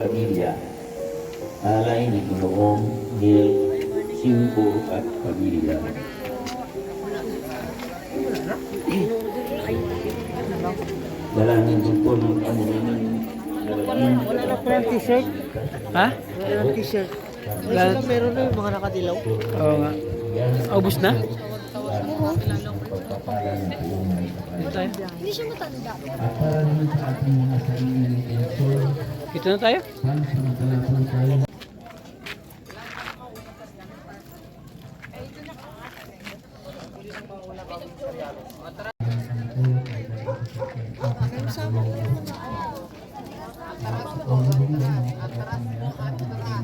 Pamilya, alay ni Ginoong Neil Simbo at pamilya. Dalangin din po ng Panginoon. Wala na pala t-shirt. Ha? Wala na t-shirt. Wala. Sila meron na yung mga nakadilaw. Oo nga. Ubus na? Hindi siya matanda. At para naman sa ating mga sarili Ito na tayo? pansamantala po tayo.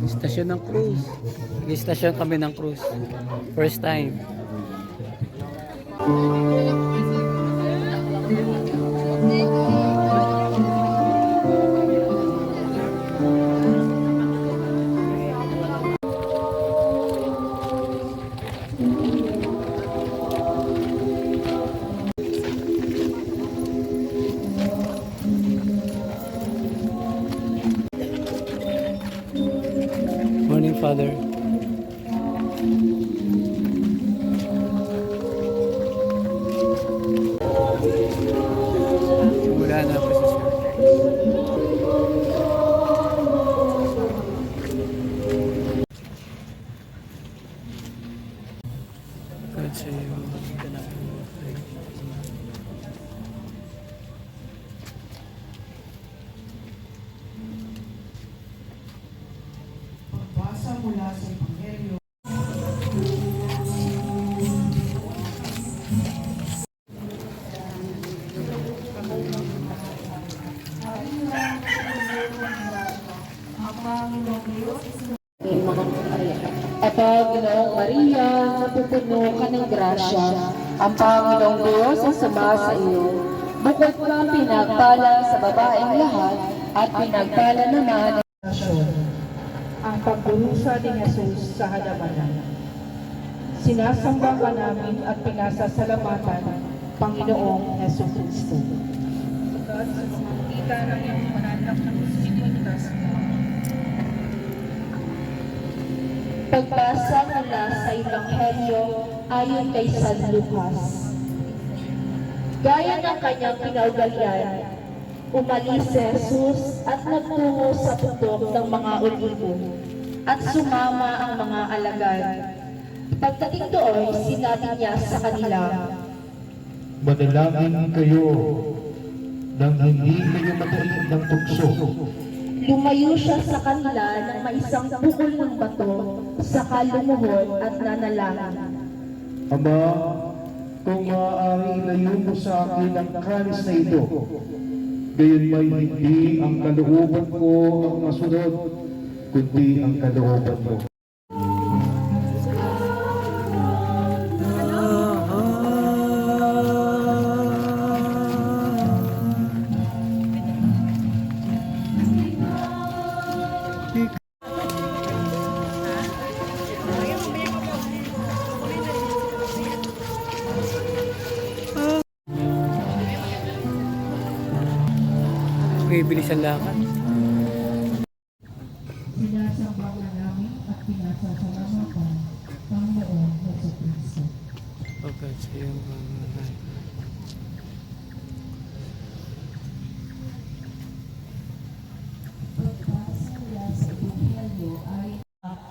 Stasyon ng cruise. Nag-stasyon kami ng cruise. First time. Morning, Father. Wala na po siya. Kasi Pagbasa mula sa Ebanghelyo. Panginoong Maria, napupuno ka ng grasya, ang Panginoong Diyos ay sumasa iyo. Bukod kang pinagpala sa babaeng lahat, at pinagpala naman Ang pagdurusa ni Jesus sa halabanan. Sinasamba ka namin at pinasasalamatan, Panginoong Hesus Kristo. Sugat sa pamamagitan ng iyong pananap ng Espiritas mo. pagbasa mula sa Ebanghelyo ayon kay San Lucas. Gaya ng kanyang pinaugalian, umalis si Jesus at nagtungo sa bundok ng mga Olibo at sumama ang mga alagad. Pagdating doon, sinabi niya sa kanila, Manalangin kayo nang hindi kayo madaig ng tukso. lumayo siya sa kanila ng may isang bukol ng bato, saka lumuhod at nanalangin. Ama, kung maaari ilayo mo sa akin ang kanis na ito, gayon may hindi ang kalooban ko ang masunod, kundi ang kalooban mo. may bilis ang lakad. Sinasamba ka namin at pinasasalamatan, Panginoong Hesus Kristo. Okay, so yung Pagbasa mula sa Ebanghelyo ayon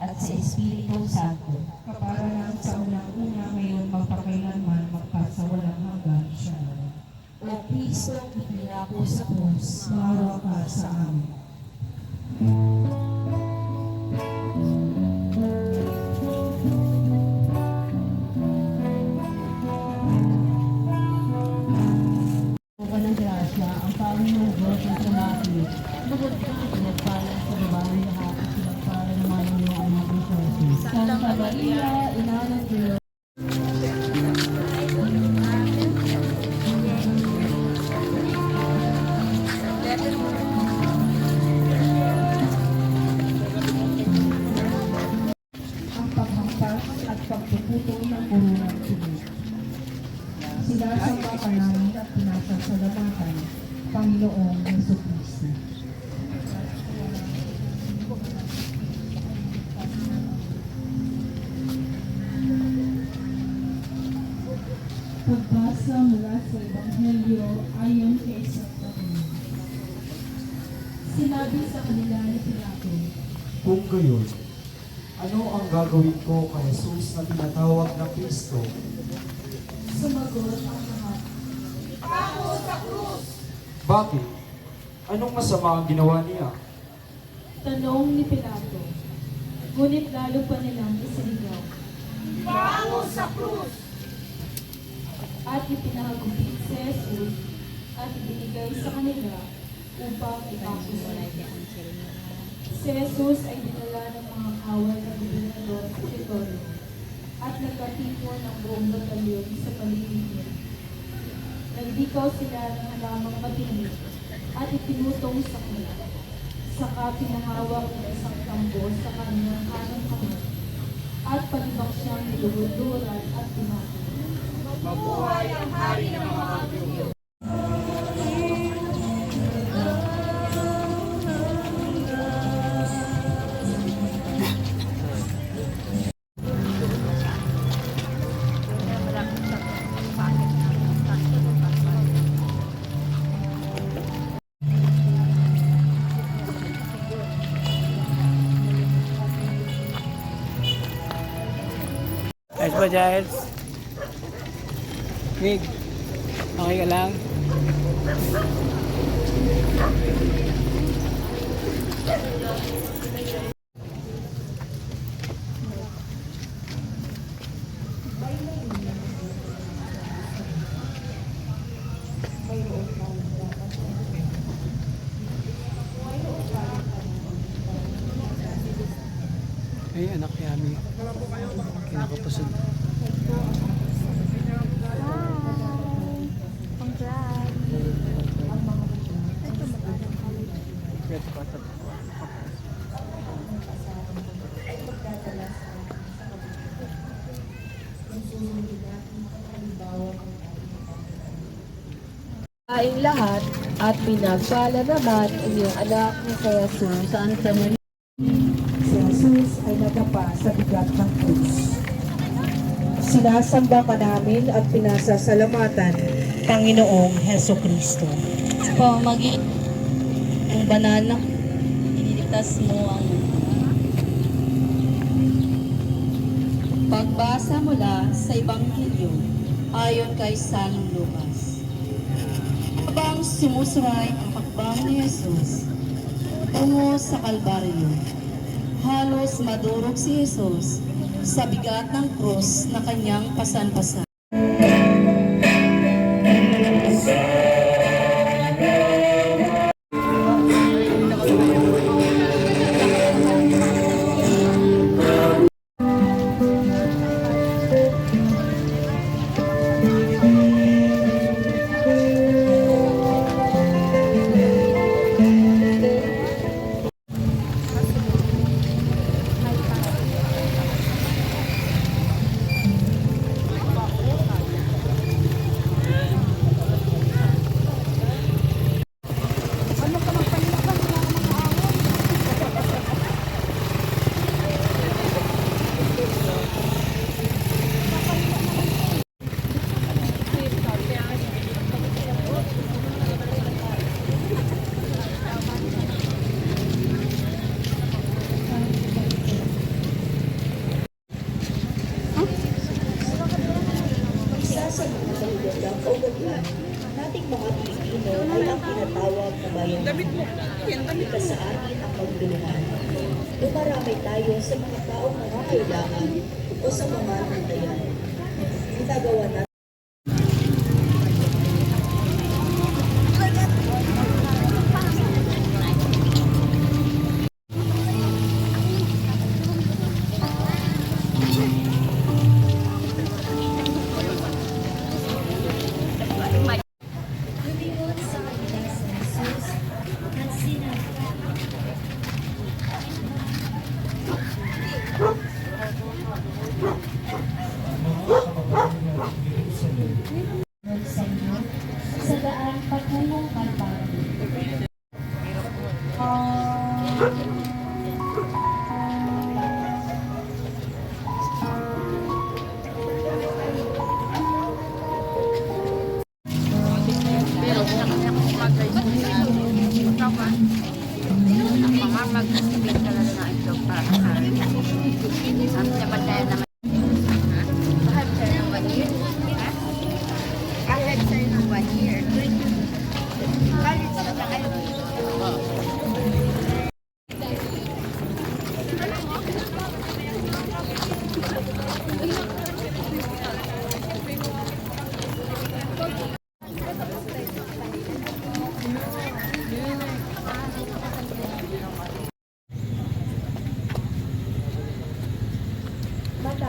at sa Espiritu Santo. Kaparanan sa unang-una ngayon magpakailanman magpasawalang hanggan siya. O Kristo, ipinako sa krus, Maawa ka sa amin. Buka ng grasya, ang Panginoong Diyos ang sumati. Bukod ka, pinagpala sa babaeng lahat at pinagpala naman ang iyong anak ng Jesus. Santa Maria, Ina ng Diyos. Ang paghampas at pagpuputol ng kurunang tinig. Sinasamba ka namin at pinasasalamatan, Panginoong Hesus Kristo. Pagbasa mula sa Ebanghelyo ayon kay San Mateo. Sinabi sa kanila ni Pilato, Kung gayon, ano ang gagawin ko kay Jesus na tinatawag na Kristo? sumagot ang mga Bakit? Anong masama ang ginawa niya? tanong ni Pilato. Ngunit lalo pa nilang isinigaw. Bango sa krus! At ipinahagupit si Jesus at ibinigay sa kanila upang ipakilala. Si Jesus ay dinala ng mga kawal na gobernador sa Pretorio at nagkatipon ang buong batalyon sa paligid niya. Nagdikaw sila ng halamang matinig at ipinutong sa kanila. Saka pinahawak ng isang tambo sa kanyang kanang kamay at palibak siyang niluduran at tumatay. Mabuhay ang hari ng mga Hudyo! Ayos ba, Giles? Mig, okay ka lang? Ay, anak ni Ami. Kinakapasod. Aing lahat at pinagpala naman ang iyong anak na si Jesus. Santa Maria. Si Jesus ay nadapa sa bigat ng krus. Sinasamba ka namin at pinasasalamatan, Panginoong Heso Kristo. Pamamagitan ng banal na iniligtas mo ang pagbasa mula sa Ebanghelyo ayon kay San Lucas. Habang sumusuray ang hakbang ni Jesus tungo sa Kalbaryo, halos madurog si Jesus sa bigat ng krus na kanyang pasan-pasan. Nating mga Pilipino ay ang tinatawag na bayanihan. Ika sa atin ang pagtulungan. Dumarami tayo sa mga taong nangangailangan o sa mga nandayan. Ginagawa natin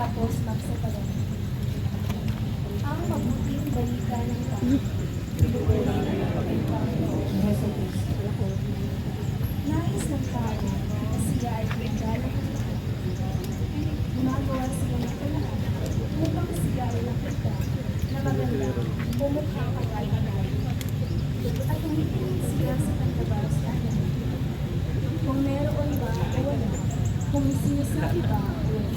Tapos magsapalaran. Ang mabuting balita ng nais ng tao na siya ay pinagdala. Gumagawa siya ng lahat upang siya ay nakita na maganda o mukha kagaya-gaya. At tumitingin siya sa kanlabas na kung meron ba o wala, kung sinasabi ba o wala.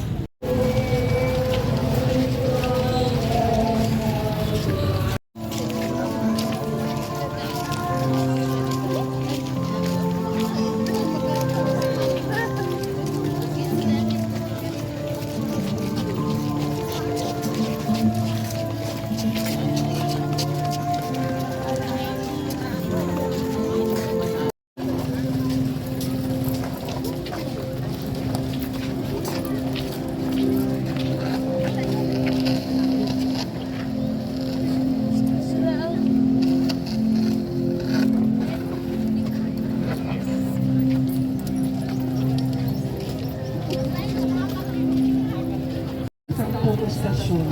Sa protestasyon,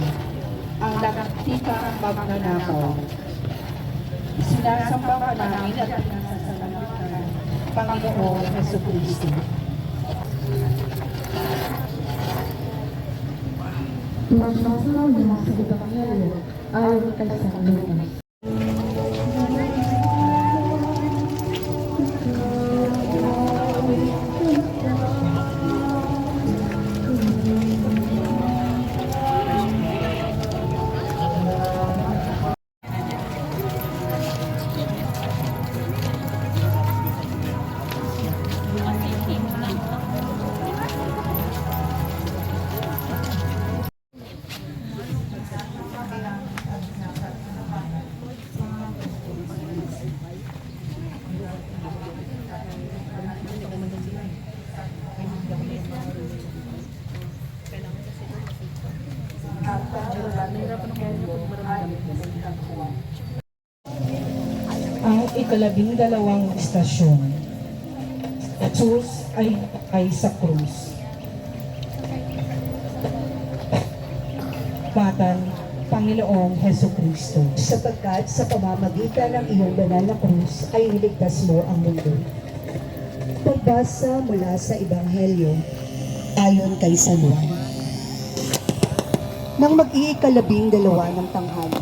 ang nakakita ang magnanakaw. Sinasamba ka namin at pinasasalamatan, Panginoong Heso Kristo. Magbasa mula sa Ebanghelyo ayon kay San Lucas. Ang ika-12 istasyon. Jesus ay sa krus. Patan, Panginoong Heso Kristo. Sapagkat sa pamamagitan ng iyong banal na krus ay niligtas mo ang mundo. Pagbasa mula sa Ebanghelyo ayon kay San Juan. Nang mag-iikalabing dalawa ng tanghali,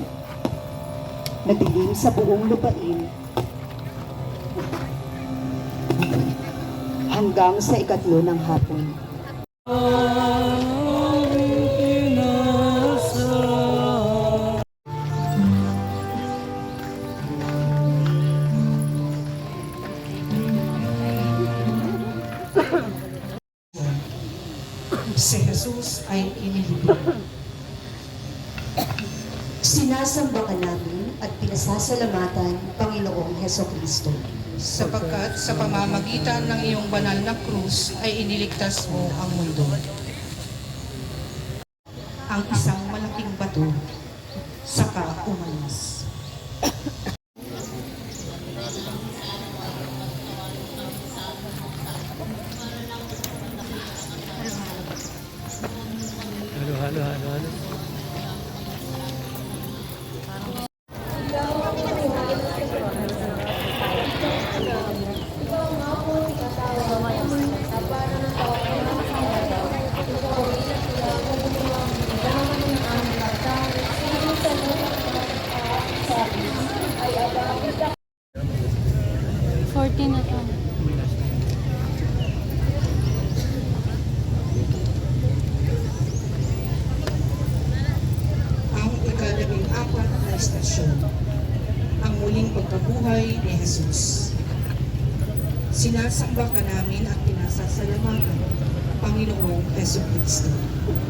nadilim sa buong lupain hanggang sa ikatlo ng hapon. Si Jesus ay inilibing. Sinasamba ka namin at pinasasalamatan, Panginoong Heso Kristo. Sapagkat sa pamamagitan ng iyong banal na krus ay iniligtas mo ang mundo. Ang isang malaking bato, saka umalis. Halo. Ang ika-14 na istasyon, ang muling pagkabuhay ni Jesus. Sinasamba ka namin at pinasasalamatan, Panginoong Heso Kristo.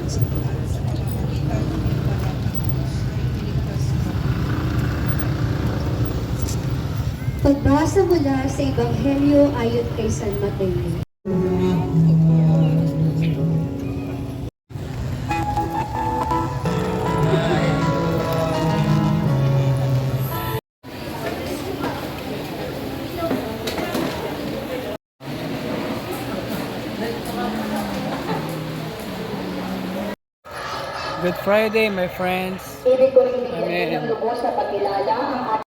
Sa pamamagitan ng iyong banal na krus ay iniligtas mo. Pagbasa mula sa Ebanghelyo ayon kay San Mateo. Good Friday, my friends. Ibig ko rin bigyan Amen. ng lubos na pagkilala ang